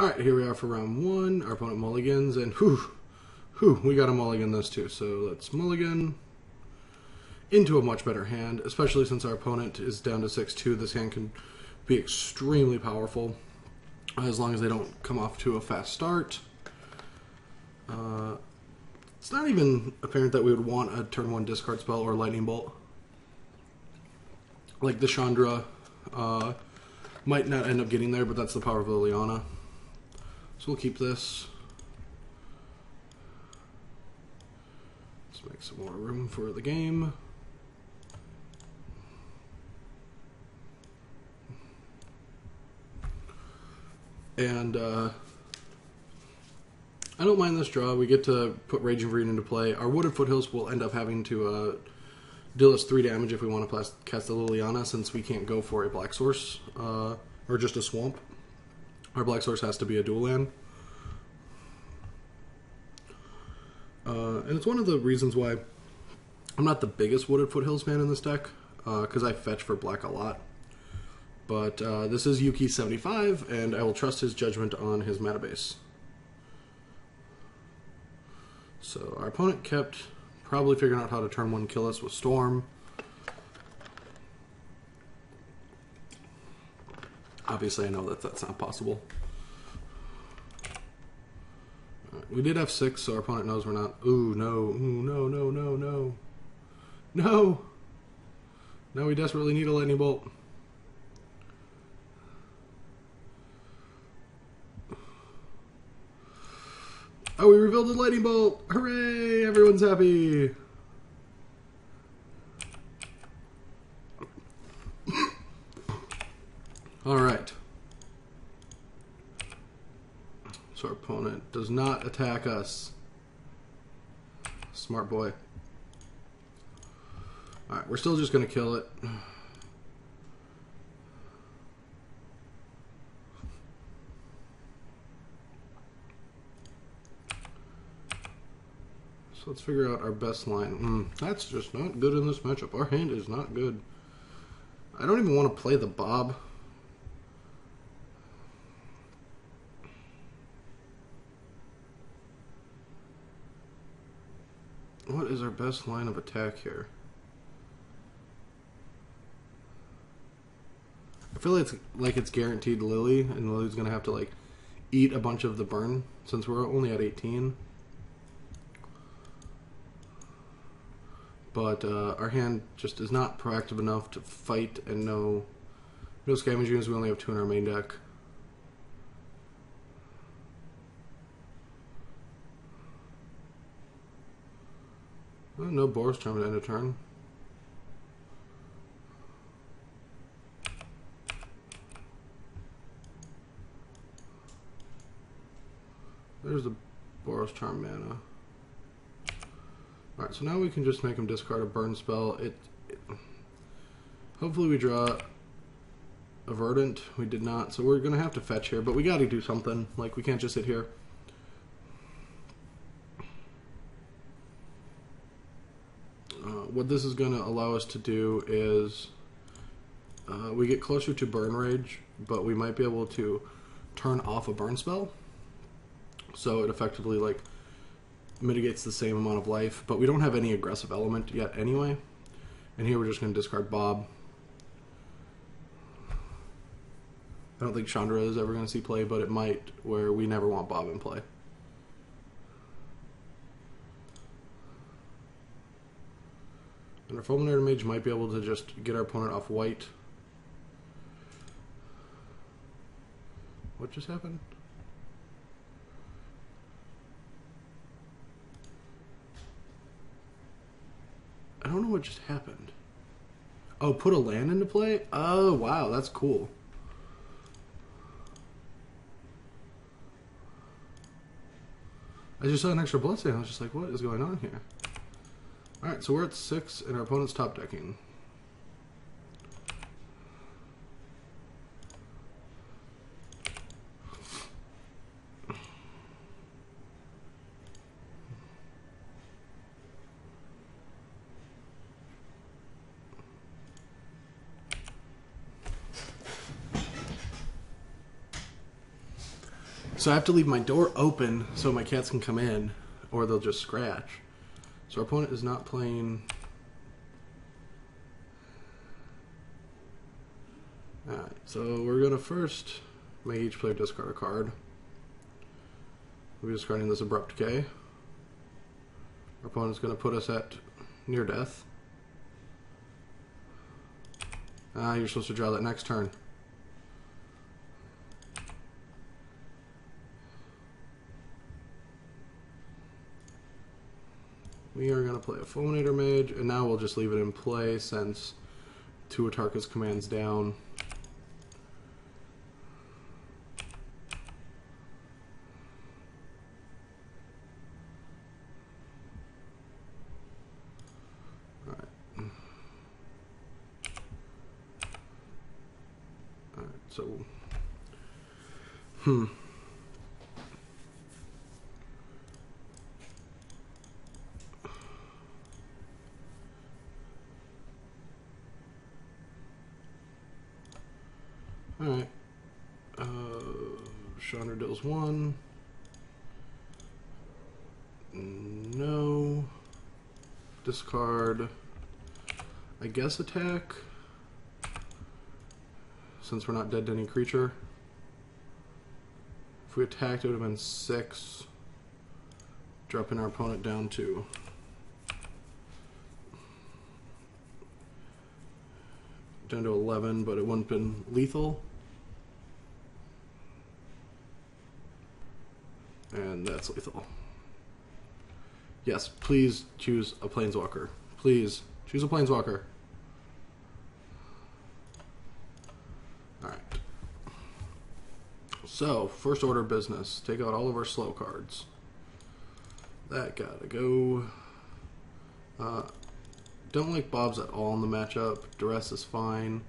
Alright, here we are for round one. Our opponent mulligans, and whew, we got a mulligan this too. So let's mulligan into a much better hand, especially since our opponent is down to 6-2. This hand can be extremely powerful as long as they don't come off to a fast start. It's not even apparent that we would want a turn 1 discard spell or lightning bolt. Like the Chandra might not end up getting there, but that's the power of Liliana. So we'll keep this. Let's make some more room for the game. And I don't mind this draw. We get to put Raging Green into play. Our Wooded Foothills will end up having to deal us 3 damage if we want to cast the Liliana, since we can't go for a Black Source or just a Swamp. Our Black Source has to be a dual land. And it's one of the reasons why I'm not the biggest Wooded Foothills fan in this deck, because I fetch for black a lot. But this is Yuki 75, and I will trust his judgment on his mana base. So our opponent kept probably figuring out how to turn 1 kill us with Storm. Obviously I know that that's not possible. Right, we did F6, so our opponent knows we're not... Ooh, no. Ooh, no, no, no, no. No! Now we desperately need a lightning bolt. Oh, we revealed the lightning bolt! Hooray! Everyone's happy! Alright. So our opponent does not attack us. Smart boy. Alright, we're still just going to kill it. So let's figure out our best line. That's just not good in this matchup. Our hand is not good. I don't even want to play the Bob. What is our best line of attack here? I feel like it's guaranteed Lily, and Lily's going to have to like eat a bunch of the burn since we're only at 18. But our hand just is not proactive enough to fight, and no scavenge units. We only have 2 in our main deck. Oh, no Boros Charm to end a turn. There's the Boros Charm mana. Alright, so now we can just make him discard a burn spell. Hopefully we draw a Verdant. We did not, so we're going to have to fetch here, but we got to do something. Like, we can't just sit here. What this is going to allow us to do is we get closer to Burn Rage, but we might be able to turn off a burn spell. So it effectively, like, mitigates the same amount of life, but we don't have any aggressive element yet anyway. And here we're just going to discard Bob. I don't think Chandra is ever going to see play, but it might, where we never want Bob in play. And our Fulminator Mage might be able to just get our opponent off white. What just happened? I don't know what just happened. Oh, put a land into play? Oh, wow, that's cool. I just saw an extra Bloodstain. I was just like, what is going on here? Alright, so we're at 6, and our opponent's top decking. So I have to leave my door open so my cats can come in, or they'll just scratch. So our opponent is not playing. Alright, so we're going to first make each player discard a card. We're discarding this Abrupt Decay. Our opponent's going to put us at near death. You're supposed to draw that next turn. We are going to play a Fulminator Mage, and now we'll just leave it in play since two Atarka's commands down. Alright, so... Alright. Chandra deals 1. No. Discard. I guess attack. Since we're not dead to any creature. If we attacked, it would have been 6. Dropping our opponent down to... down to 11, but it wouldn't have been lethal. And that's lethal. Yes, please choose a Planeswalker. Please, choose a Planeswalker. Alright. So, first order of business. Take out all of our slow cards. That gotta go. Don't like Bobs at all in the matchup. Duress is fine.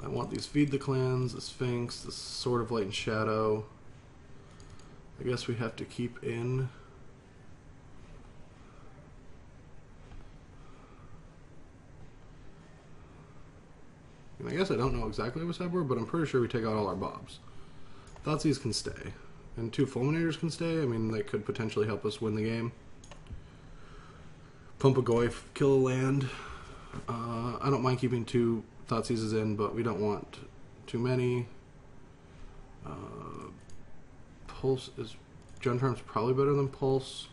I want these Feed the Clans, the Sphinx, the Sword of Light and Shadow. I guess we have to keep in. And I guess I don't know exactly what Cyborg, but I'm pretty sure we take out all our Bobs. Thoughtseizes can stay. And 2 Fulminators can stay. I mean, they could potentially help us win the game. Pump a Goyf, kill a land. I don't mind keeping 2 Thoughtseizes in, but we don't want too many. Pulse is... Gun Charm's probably better than Pulse.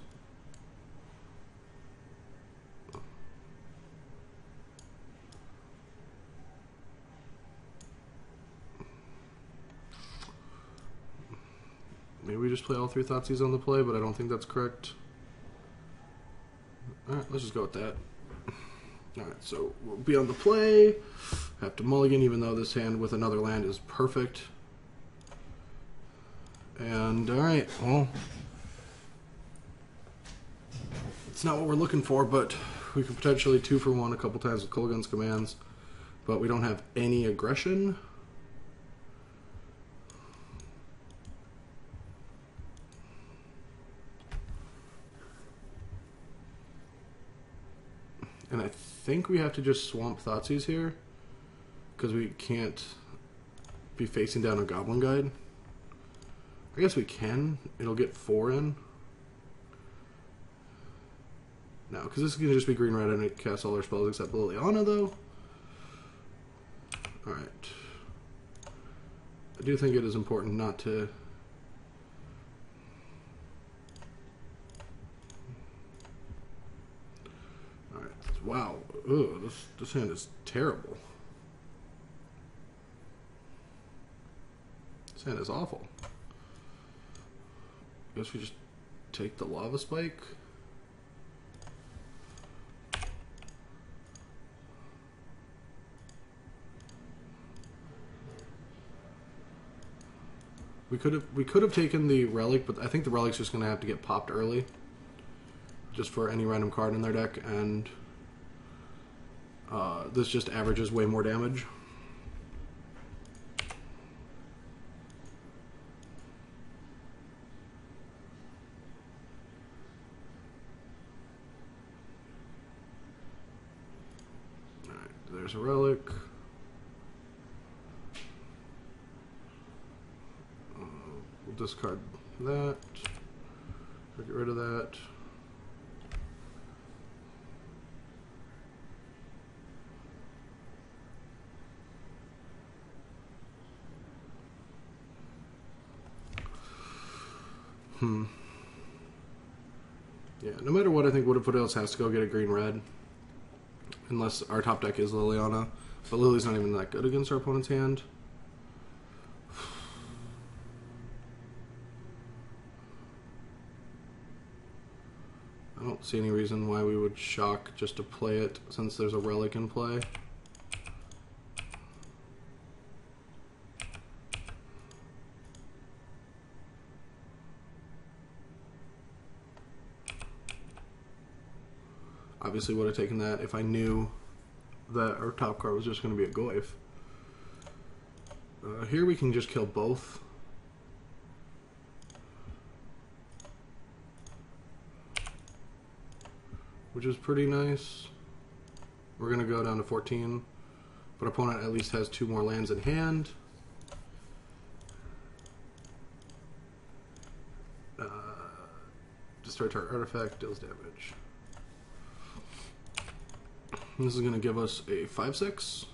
Maybe we just play all 3 Thoughtseizes on the play, but I don't think that's correct. Alright, let's just go with that. Alright, so we'll be on the play. Have to mulligan, even though this hand with another land is perfect. And, alright, well, it's not what we're looking for, but we could potentially 2 for 1 a couple times with Kolaghan's commands. But we don't have any aggression. And I think we have to just swamp Thoughtseize here, because we can't be facing down a Goblin Guide. I guess we can. It'll get 4 in. No, because this is going to just be green-red and it casts all our spells except Liliana, though. Alright. I do think it is important not to... Alright. Wow. Ugh, this hand is terrible. This hand is awful. I guess we just take the Lava Spike. We could have taken the Relic, but I think the Relic's just gonna have to get popped early. Just for any random card in their deck, and this just averages way more damage. There's a Relic. We'll discard that. Or get rid of that. Yeah, no matter what, I think Wood of Foothills has to go get a green-red. Unless our top deck is Liliana. But Lily's not even that good against our opponent's hand. I don't see any reason why we would shock just to play it, since there's a relic in play. Obviously would have taken that if I knew that our top card was just going to be a Goyf. Here we can just kill both. Which is pretty nice. We're going to go down to 14. But opponent at least has 2 more lands in hand. Destroy target artifact, deals damage. This is going to give us a 5/6.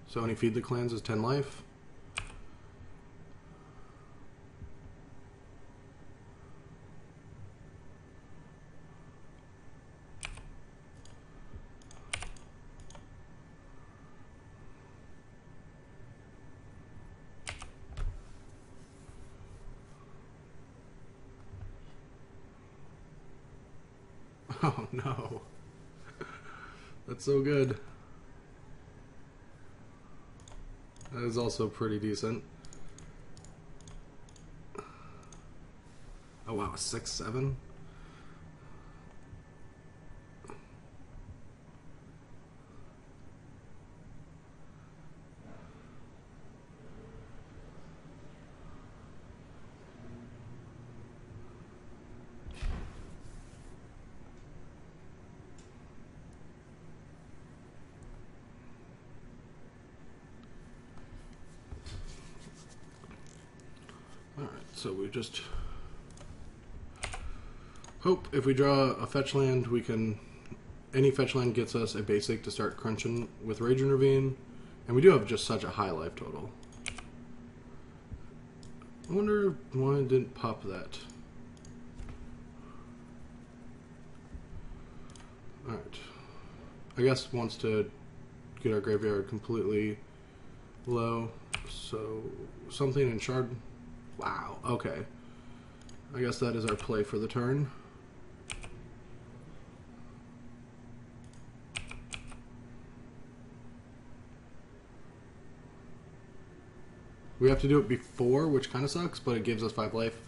So any Feed the Clans is 10 life. Oh no. That's so good. That is also pretty decent. Oh wow, 6/7. Alright, so we just hope if we draw a fetch land, we can... Any fetch land gets us a basic to start crunching with Raging Ravine. And we do have just such a high life total. I wonder why I didn't pop that. Alright. I guess wants to get our graveyard completely low. So something in Shard... Wow, okay. I guess that is our play for the turn. We have to do it before, which kind of sucks, but it gives us 5 life.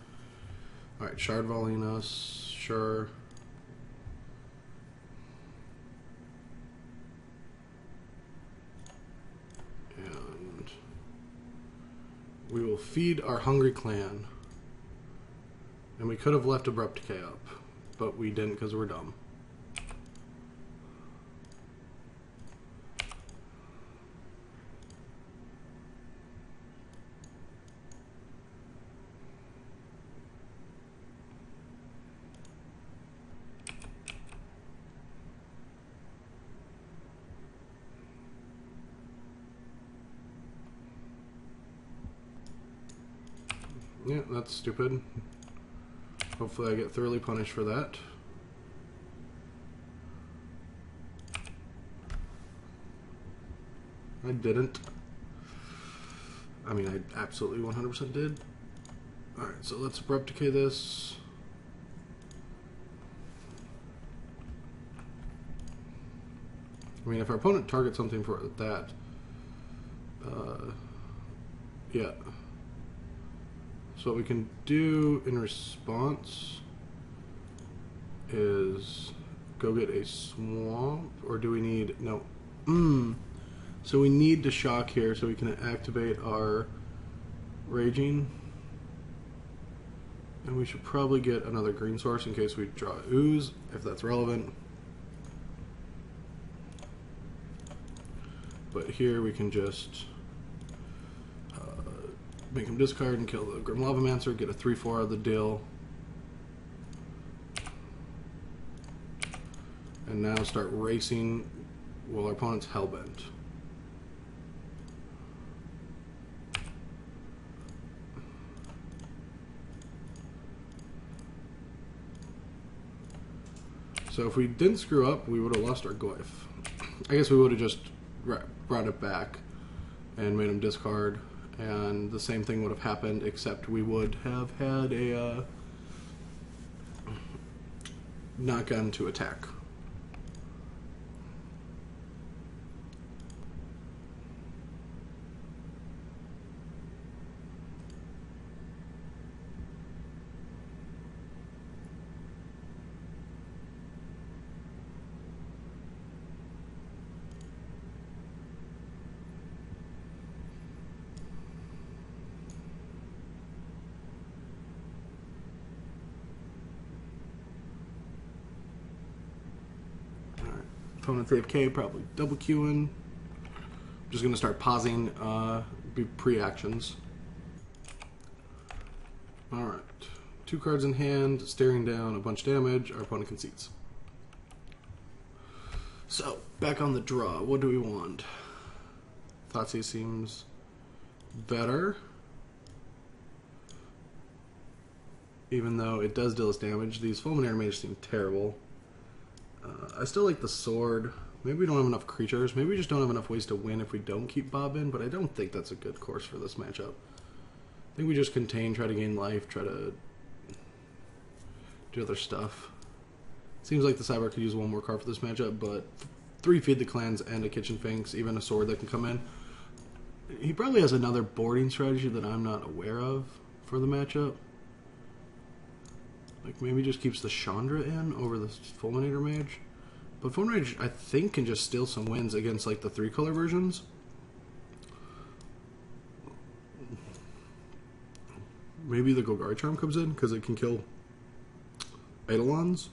Alright, Shard volleying us, sure. And we will feed our hungry clan. And we could have left Abrupt Decay up, but we didn't because we're dumb. Yeah, that's stupid. Hopefully I get thoroughly punished for that. I didn't. I mean, I absolutely 100% did. Alright, so let's Abrupt Decay this. I mean, if our opponent targets something for that, yeah. So what we can do in response is go get a swamp, or do we need, no. So we need to shock here so we can activate our Raging. And we should probably get another green source in case we draw Ooze, if that's relevant. But here we can just make him discard and kill the Grim Lavamancer, get a 3/4 out of the deal. And now start racing while our opponent's hellbent. So if we didn't screw up, we would have lost our Goyf. I guess we would have just brought it back and made him discard, and the same thing would have happened, except we would have had a not gotten to attack. Opponent's AFK, probably double queuing. Just gonna start pausing pre-actions. Alright. 2 cards in hand, staring down a bunch of damage, our opponent concedes. So, back on the draw, what do we want? Thoughtseize seems better. Even though it does deal us damage, these Fulminator Mages seem terrible. I still like the sword. Maybe we don't have enough creatures. Maybe we just don't have enough ways to win if we don't keep Bob in, but I don't think that's a good course for this matchup. I think we just contain, try to gain life, try to do other stuff. Seems like the Cyborg could use one more card for this matchup, but 3 Feed the Clans and a Kitchen Finks, even a sword that can come in. He probably has another boarding strategy that I'm not aware of for the matchup. Like, maybe just keeps the Chandra in over the Fulminator Mage. But Fulminator Mage, I think, can just steal some wins against, like, the 3-color versions. Maybe the Golgari Charm comes in, because it can kill Eidolons.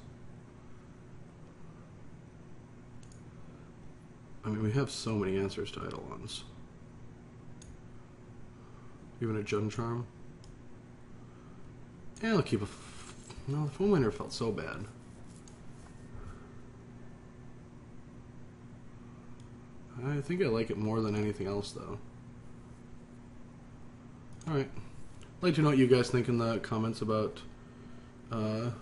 I mean, we have so many answers to Eidolons. Even a Jund Charm. Yeah, I'll keep a... No, the Fulminator felt so bad. I think I like it more than anything else, though. Alright. I'd like to know what you guys think in the comments about how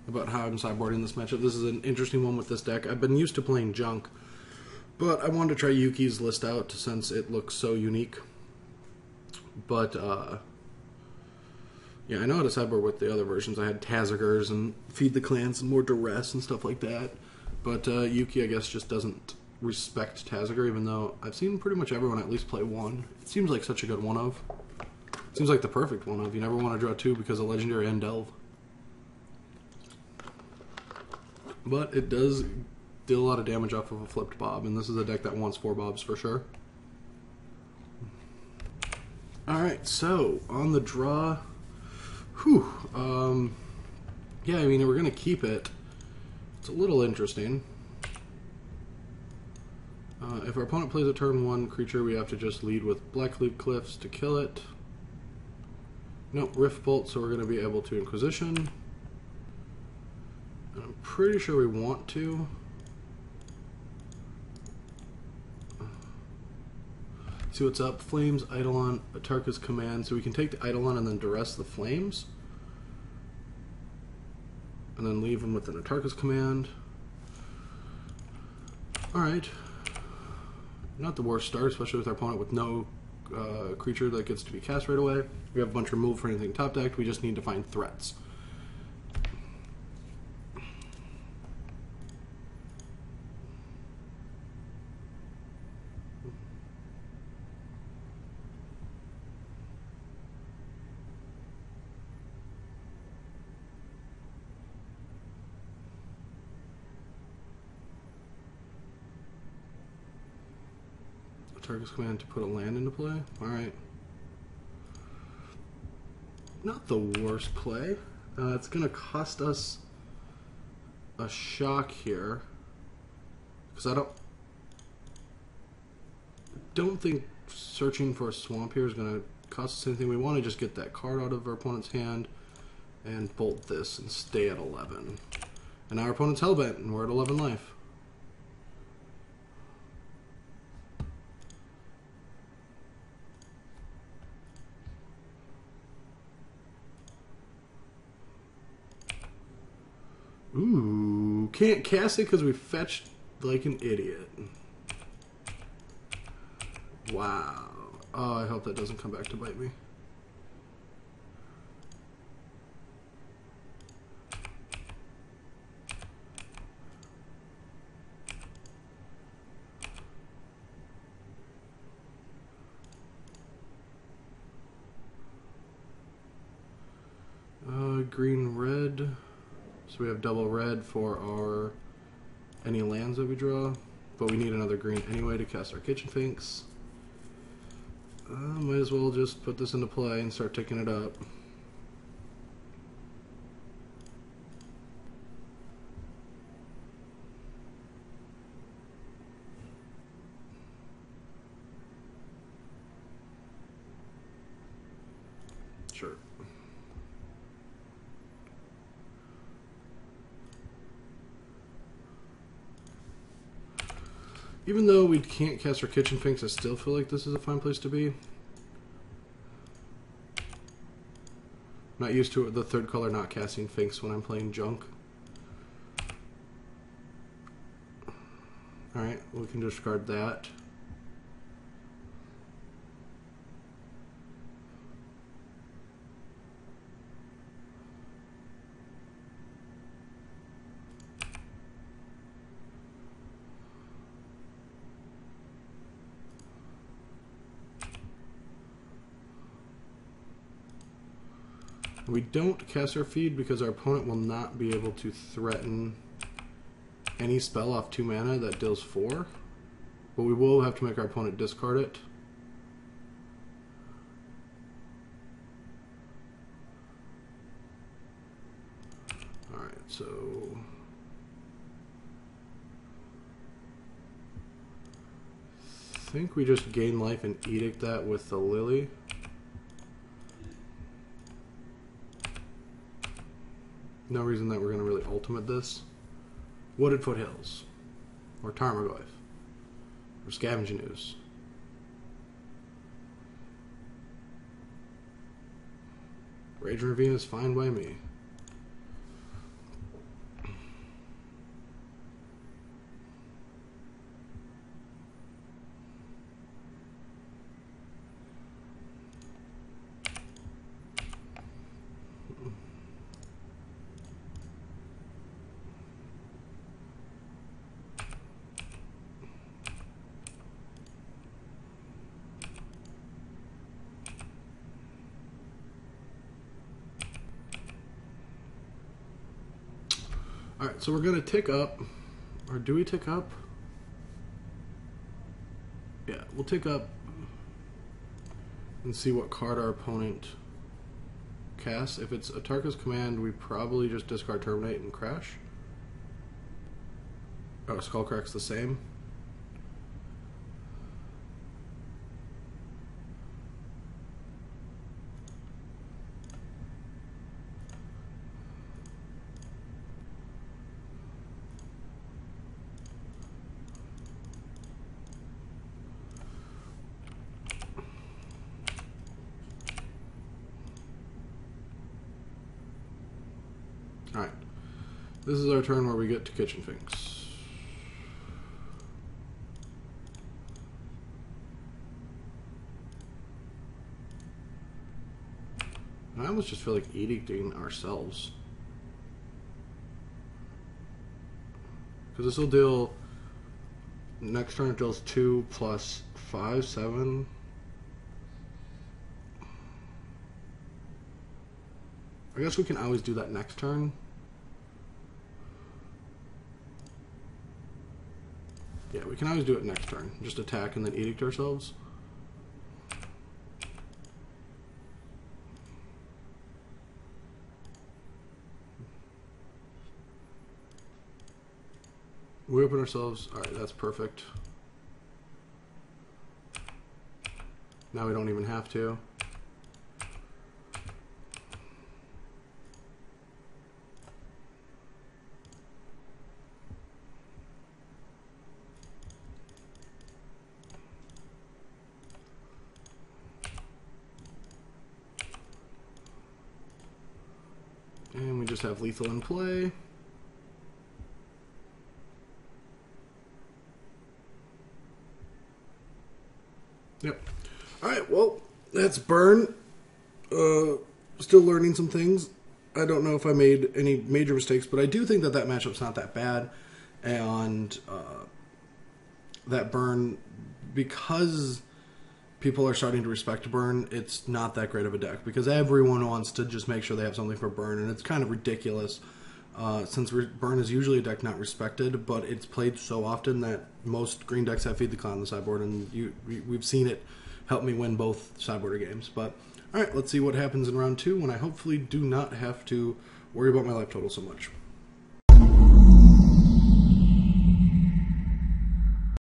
I'm sideboarding this matchup. This is an interesting one with this deck. I've been used to playing junk, but I wanted to try Yuki's list out since it looks so unique. But, yeah, I know how to sideboard with the other versions. I had Tazagers and Feed the Clans and more Duress and stuff like that. But Yuki, I guess, just doesn't respect Tazagar, even though I've seen pretty much everyone at least play one. It seems like such a good one of. It seems like the perfect one of. You never want to draw 2 because of Legendary and Delve. But it does deal a lot of damage off of a flipped Bob, and this is a deck that wants 4 Bobs for sure. Alright, so on the draw... Whew. Yeah, I mean, we're going to keep it. It's a little interesting. If our opponent plays a turn 1 creature, we have to just lead with Blackleaf Cliffs to kill it. No, Rift Bolt, so we're going to be able to Inquisition. And I'm pretty sure we want to. See what's up. Flames, Eidolon, Atarka's Command. So we can take the Eidolon and then Duress the Flames. And then leave them with an Atarka's Command. Alright. Not the worst start, especially with our opponent with no creature that gets to be cast right away. We have a bunch removed for anything top decked. We just need to find threats. Target's Command to put a land into play. Alright. Not the worst play. It's going to cost us a shock here. Because I don't think searching for a swamp here is going to cost us anything. We want to just get that card out of our opponent's hand and bolt this and stay at 11. And now our opponent's hellbent, and we're at 11 life. Ooh, can't cast it because we fetched like an idiot. Wow. Oh, I hope that doesn't come back to bite me. Green, red. So we have double red for our any lands that we draw, but we need another green anyway to cast our Kitchen Finks. Might as well just put this into play and start ticking it up. Sure. Even though we can't cast our Kitchen Finks, I still feel like this is a fine place to be. Not used to the third color not casting Finks when I'm playing junk. Alright, we can discard that. We don't cast our feed because our opponent will not be able to threaten any spell off 2 mana that deals 4. But we will have to make our opponent discard it. Alright, so... I think we just gain life and edict that with the Lily. No reason that we're going to really ultimate this. Wooded Foothills, or Tarmogoyf, or Scavenging Ooze. Rage Ravine is fine by me. Alright, so we're going to tick up, or do we tick up? Yeah, we'll tick up and see what card our opponent casts. If it's Atarka's Command, we probably just discard Terminate and Crash. Oh, Skullcrack's the same. Alright, this is our turn where we get to Kitchen Finks. And I almost just feel like edicting ourselves. Because this will deal, next turn it deals 2 plus 5, 7. I guess we can always do that next turn. Yeah, we can always do it next turn. Just attack and then edict ourselves. We open ourselves. Alright, that's perfect. Now we don't even have to. just have lethal in play. Yep. Alright, well, that's Burn. Still learning some things. I don't know if I made any major mistakes, but I do think that that matchup's not that bad. And that Burn, because people are starting to respect Burn, it's not that great of a deck. Because everyone wants to just make sure they have something for Burn, and it's kind of ridiculous. Since Burn is usually a deck not respected, but it's played so often that most green decks have Feed the Clan on the sideboard, and we've seen it help me win both sideboarder games. But alright, let's see what happens in round 2 when I hopefully do not have to worry about my life total so much.